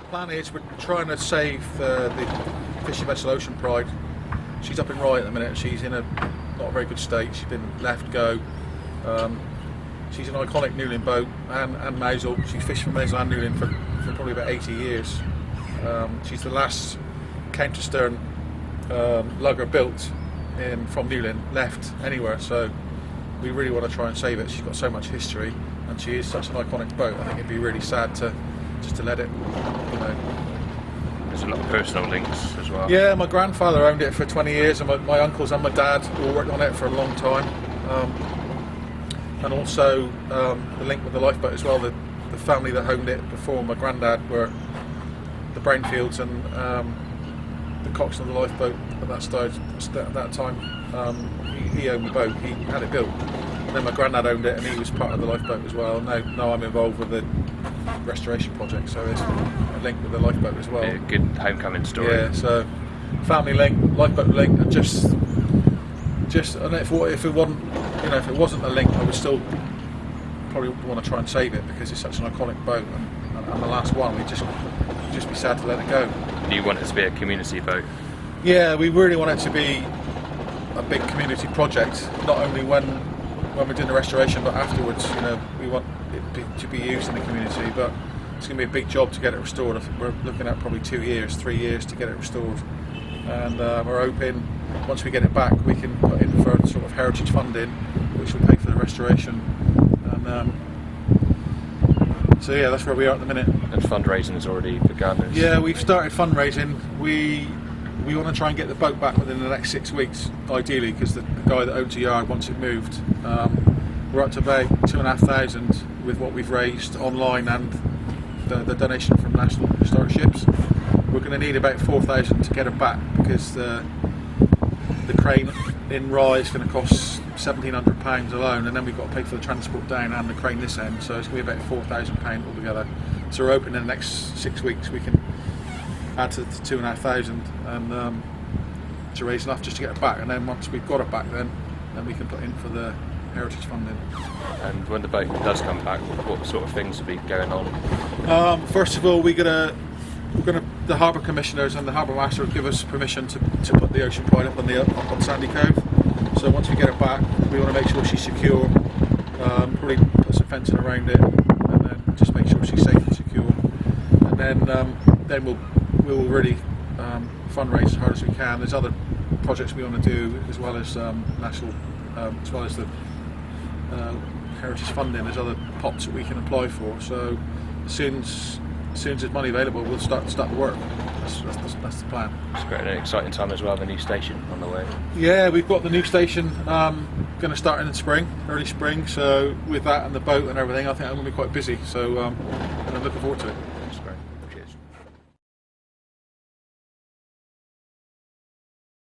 Plan is we're trying to save the fishing vessel Ocean Pride. She's up in Rye at the minute. She's in a not a very good state. She's been left go. She's an iconic Newlyn boat and Mausel. She's fished for Mausel and Newlyn for probably about 80 years. She's the last counter stern lugger built from Newlyn left anywhere. So we really want to try and save it. She's got so much history, and she is such an iconic boat. I think it'd be really sad to let it, you know. There's a lot of personal links as well. Yeah, my grandfather owned it for 20 years, and my uncles and my dad all worked on it for a long time. And also the link with the lifeboat as well. The family that owned it before my granddad were the Brownfields, and the coxswain of the lifeboat at that time. He owned the boat. He had it built. And then my granddad owned it, and he was part of the lifeboat as well. Now I'm involved with the restoration project, so there's a link with the lifeboat as well. Yeah, good homecoming story. Yeah, so family link, lifeboat link, and just and if it wasn't, you know, if it wasn't a link, I would still probably want to try and save it because it's such an iconic boat, and the last one, we'd just be sad to let it go. You want it to be a community boat? Yeah, we really want it to be a big community project, not only when we're doing the restoration, but afterwards. You know, we want it to be used in the community, but it's going to be a big job to get it restored. We're looking at probably 2 years, 3 years to get it restored, and we're hoping once we get it back, we can put in for sort of heritage funding, which will pay for the restoration. And so yeah, that's where we are at the minute. And fundraising has already begun. Yeah, we've started fundraising. We want to try and get the boat back within the next 6 weeks, ideally, because the guy that owns the yard wants it moved. We're up to about 2,500 with what we've raised online and the donation from National Historic Ships. We're going to need about 4,000 to get it back, because the crane in Rye is going to cost £1,700 alone, and then we've got to pay for the transport down and the crane this end, so it's going to be about £4,000 altogether. So we're hoping in the next 6 weeks we can add to the 2,500 and to raise enough just to get it back, and then once we've got it back, then we can put in for the heritage funding. And when the boat does come back, what sort of things will be going on? First of all, the harbour commissioners and the harbour master will give us permission to put the Ocean Pride up on Sandy Cove. So once we get it back, we want to make sure she's secure. Probably put some fencing around it, and then just make sure she's safe and secure. And then we'll really fundraise as hard as we can. There's other projects we want to do, as well as national, as well as the heritage funding. There's other pots that we can apply for. So as soon as there's money available, we'll start the work. That's the plan. It's quite an exciting time as well, the new station on the way. Yeah, we've got the new station going to start in the spring, early spring. So with that and the boat and everything, I think I'm going to be quite busy. So I'm looking forward to it.